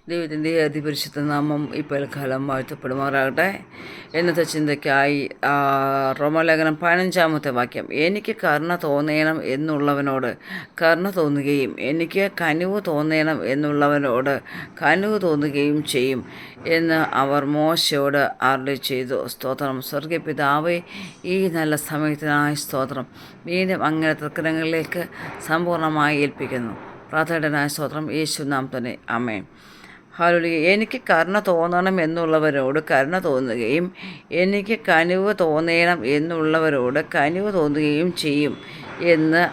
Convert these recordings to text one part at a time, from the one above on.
ദൈവത്തിൻ്റെ അതിപരിശുദ്ധ നാമം ഇപ്പോൾ കാലം വാഴ്ത്തപ്പെടുമാറാകട്ടെ. ഇന്നത്തെ ചിന്തയ്ക്കായി റോമാലേഖനം 15-ാമത്തെ വാക്യം. എനിക്ക് കരുണ തോന്നണം എന്നുള്ളവനോട് കരുണ തോന്നുകയും എനിക്ക് കനിവ് തോന്നണം എന്നുള്ളവനോട് കനിവ് തോന്നുകയും ചെയ്യും എന്ന് അവർ മോശയോട് അരുളി ചെയ്തു. സ്തോത്രം. സ്വർഗീയ പിതാവേ, ഈ നല്ല സമയത്തിനായി സ്തോത്രം. വീണ്ടും അങ്ങനെ തൃക്കരങ്ങളിലേക്ക് സമ്പൂർണ്ണമായി ഏൽപ്പിക്കുന്നു. പ്രാർത്ഥനയുടെ സ്തോത്രം യേശു നാം തന്നെ. ആമേൻ. ഹല്ലേലൂയ. എനിക്ക് കരുണ തോന്നണം എന്നുള്ളവരോട് കരുണ തോന്നുകയും എനിക്ക് കനിവ് തോന്നണം എന്നുള്ളവരോട് കനിവ് തോന്നുകയും ചെയ്യും എന്ന്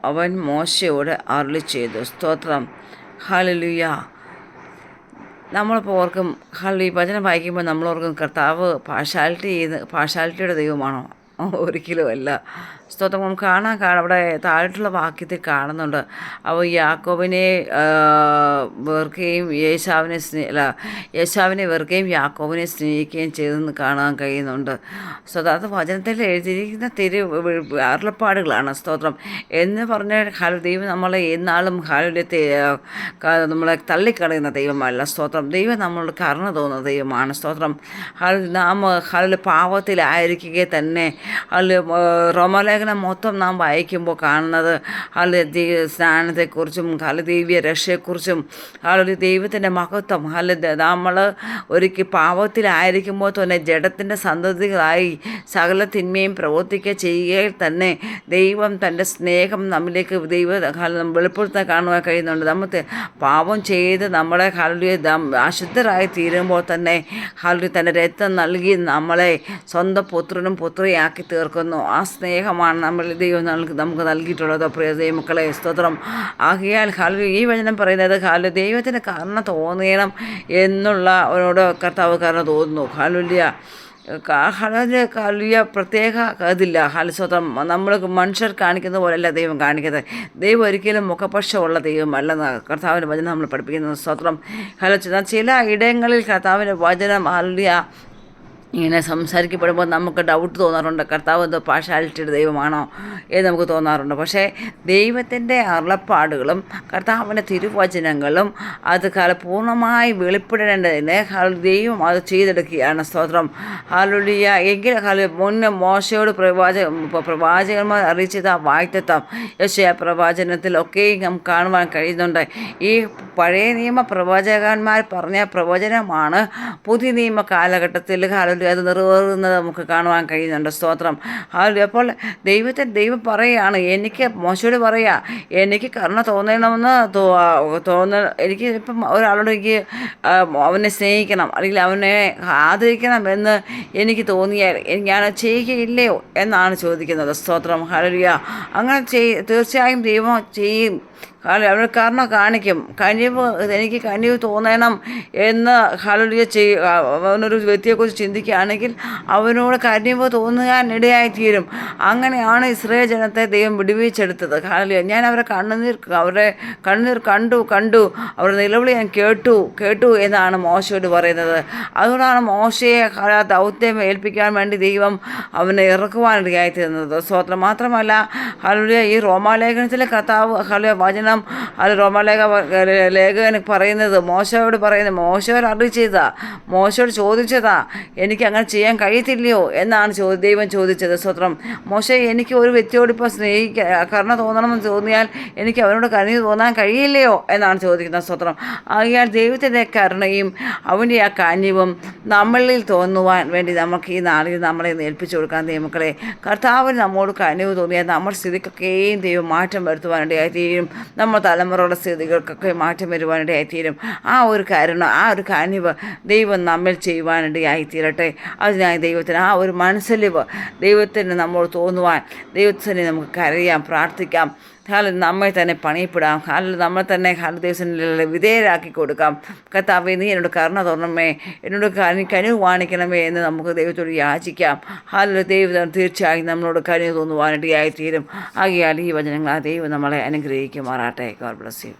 അവൻ മോശയോട് അരുളി ചെയ്തു. സ്തോത്രം. ഹല്ലേലൂയ. നമ്മളിപ്പോൾ ഓർക്കും, ഈ വചനം വായിക്കുമ്പോൾ നമ്മളോർക്കും കർത്താവ് പാർഷ്യാലിറ്റിയുടെ ദൈവമാണോ? ഒരിക്കലും അല്ല. സ്തോത്രം. നമുക്ക് അവിടെ താഴെയുള്ള വാക്യത്തിൽ കാണുന്നുണ്ട്, അവൻ യാക്കോബിനെ വെറുക്കുകയും യേശാവിനെ വെറുക്കുകയും യാക്കോബിനെ സ്നേഹിക്കുകയും ചെയ്തെന്ന് കാണാൻ കഴിയുന്നുണ്ട്. സ്തോത്രം. അത് വചനത്തിൽ എഴുതിയിരിക്കുന്ന അരുളപ്പാടുകളാണ്. സ്തോത്രം. എന്ന് പറഞ്ഞാൽ ദൈവം നമ്മളെ എന്നാളും നമ്മളെ തള്ളിക്കളയുന്ന ദൈവമല്ല. സ്തോത്രം. ദൈവം നമ്മളോട് കരുണ തോന്നുന്ന ദൈവമാണ്. സ്തോത്രം. നാം പാവത്തിലായിരിക്കുക തന്നെ റോമാലേഖനം മൊത്തം നാം വായിക്കുമ്പോൾ കാണുന്നത് സ്നാനത്തെക്കുറിച്ചും ദൈവീയ രക്ഷയെക്കുറിച്ചും ദൈവത്തിൻ്റെ മഹത്വം. നമ്മൾ ഒരിക്കൽ പാവത്തിലായിരിക്കുമ്പോൾ തന്നെ ജഡത്തിൻ്റെ സന്തതികളായി സകല തിന്മയും പ്രവർത്തിക്കുക ചെയ്യുകയിൽ തന്നെ ദൈവം തൻ്റെ സ്നേഹം നമ്മിലേക്ക് വെളിപ്പെടുത്താൻ കാണുവാൻ കഴിയുന്നുണ്ട്. നമുക്ക് പാപം ചെയ്ത് നമ്മളെ അശുദ്ധരായി തീരുമ്പോൾ തന്നെ തൻ്റെ രക്തം നൽകി നമ്മളെ സ്വന്തം പുത്രനും പുത്രിയാക്കി തീർക്കുന്നു. ആ സ്നേഹമാണ് ദൈവം നമുക്ക് നൽകിയിട്ടുള്ളത്. പ്രിയ ദൈവമക്കളെ, സ്തോത്രം. ആകയാൽ ഈ വചനം പറയുന്നത് ദൈവത്തിന് കരുണ തോന്നണം എന്നുള്ളവരോട് കർത്താവ് കരുണ തോന്നുന്നു. പ്രത്യേക ഇതില്ല. സ്തോത്രം. നമ്മൾ മനുഷ്യർ കാണിക്കുന്ന പോലെയല്ല ദൈവം കാണിക്കുന്നത്. ദൈവം ഒരിക്കലും മുഖപക്ഷമുള്ള ദൈവമല്ലെന്ന് കർത്താവിൻ്റെ വചനം നമ്മൾ പഠിപ്പിക്കുന്നത്. സ്തോത്രം. ചില ഇടങ്ങളിൽ കർത്താവിൻ്റെ വചനം ഇങ്ങനെ സംസാരിക്കപ്പെടുമ്പോൾ നമുക്ക് ഡൗട്ട് തോന്നാറുണ്ട്, കർത്താവ് എന്തോ പാർഷ്യാലിറ്റിയുടെ ദൈവമാണോ എന്ന് നമുക്ക് തോന്നാറുണ്ട്. പക്ഷേ ദൈവത്തിൻ്റെ അരുളപ്പാടുകളും കർത്താവിൻ്റെ തിരുവചനങ്ങളും അത് പൂർണ്ണമായി വെളിപ്പെടേണ്ടതിന് ദൈവം അത് ചെയ്തെടുക്കുകയാണ്. സ്തോത്രം. ഹല്ലേലൂയ. എങ്കിൽ മുന്നേ മോശയോട് പ്രവാചകന്മാർ അറിയിച്ചത് ആ വാഗ്ദത്തം യെശയ്യാ പ്രവാചനത്തിലൊക്കെയും നമുക്ക് കാണുവാൻ കഴിയുന്നുണ്ട്. ഈ പഴയ നിയമ പ്രവാചകന്മാർ പറഞ്ഞ പ്രവചനമാണ് പുതിയ നിയമ കാലഘട്ടത്തിൽ അത് നിറവേറുന്നത് നമുക്ക് കാണുവാൻ കഴിയുന്നുണ്ട്. സ്തോത്രം. അപ്പോൾ ദൈവം പറയുകയാണ്, എനിക്ക് മോശയോട് പറയുക, എനിക്ക് കരുണ തോന്നണമെന്ന് എനിക്ക് ഇപ്പം ഒരാളോട് അവനെ സ്നേഹിക്കണം അല്ലെങ്കിൽ അവനെ ആദരിക്കണം എന്ന് എനിക്ക് തോന്നിയാൽ ഞാൻ ചെയ്യുകയില്ലയോ എന്നാണ് ചോദിക്കുന്നത്. സ്തോത്രം. ഹല്ലേലൂയ. അങ്ങനെ തീർച്ചയായും ദൈവം ചെയ്യും. അവന് കരുണ കാണിക്കും. എനിക്ക് കനിവ് തോന്നണം എന്ന് അവനൊരു വ്യക്തിയെക്കുറിച്ച് ചിന്തിക്കുകയാണെങ്കിൽ അവനോട് കനിവ് തോന്നുവാൻ ഇടയായിത്തീരും. അങ്ങനെയാണ് ഇസ്രായേൽ ജനത്തെ ദൈവം വിടുവിച്ചെടുത്തത്. ഞാൻ അവരുടെ കണ്ണുനീർ കണ്ടു അവരുടെ നിലവിളി ഞാൻ കേട്ടു എന്നാണ് മോശയോട് പറയുന്നത്. അതുകൊണ്ടാണ് മോശയെ ദൗത്യം ഏൽപ്പിക്കാൻ വേണ്ടി ദൈവം അവനെ ഇറക്കുവാനിടയായിത്തീരുന്നത്. സ്തോത്രം. മാത്രമല്ല ഈ റോമാലേഖനത്തിലെ കർത്താവ് വചനം ലേഖകന് പറയുന്നത് മോശയോട് അരുളി ചെയ്താ, മോശയോട് ചോദിച്ചതാ, എനിക്ക് അങ്ങനെ ചെയ്യാൻ കഴിയത്തില്ലയോ എന്നാണ് ദൈവം ചോദിച്ചത്. സ്തോത്രം. മോശ, എനിക്ക് ഒരു വ്യക്തിയോട് ഇപ്പോൾ കരുണ തോന്നണമെന്ന് തോന്നിയാൽ എനിക്ക് അവനോട് കനിവ് തോന്നാൻ കഴിയില്ലയോ എന്നാണ് ചോദിക്കുന്നത്. സ്തോത്രം. ആകയാൽ ദൈവത്തിൻ്റെ കരുണയും അവൻ്റെ ആ കനിവും നമ്മളിൽ തോന്നുവാൻ വേണ്ടി നമുക്ക് ഈ നാളിൽ നമ്മളെ ഏൽപ്പിച്ചു കൊടുക്കാൻ ദൈവമക്കളെ. കർത്താവിന് നമ്മോട് കനിവ് തോന്നിയാൽ നമ്മുടെ സ്ഥിതിക്കൊക്കെയും ദൈവം മാറ്റം വരുത്തുവാനിടയായിത്തീരും. നമ്മൾ തലമുറയുടെ സ്ഥിതികൾക്കൊക്കെ മാറ്റം വരുവാനിടയായിത്തീരും. ആ ഒരു കരുണ, ആ ഒരു കനിവ് ദൈവം നമ്മിൽ ചെയ്യുവാനിടയായിത്തീരട്ടെ. അതിനായി ദൈവത്തിന് ആ ഒരു മനസ്സലിവ് ദൈവത്തിന് നമ്മൾ തോന്നുവാൻ ദൈവത്തിന് നമുക്ക് കരയാം, പ്രാർത്ഥിക്കാം. നമ്മെ തന്നെ പണിയപ്പെടാം. നമ്മൾ തന്നെ ദൈവത്തിന് വിധേയരാക്കി കൊടുക്കാം. കർത്താവേ, നീ എന്നോട് കരുണ തോന്നണമേ, എന്നോട് കനിവ് കാണിക്കണമേ എന്ന് നമുക്ക് ദൈവത്തോട് യാചിക്കാം. ദൈവം തീർച്ചയായും നമ്മളോട് കനിവ് തോന്നുവാനിടയായിത്തീരും. ആകയാൽ ഈ വചനങ്ങൾ ദൈവം നമ്മളെ അനുഗ്രഹിക്കുമാറാട്ടെ. God bless you.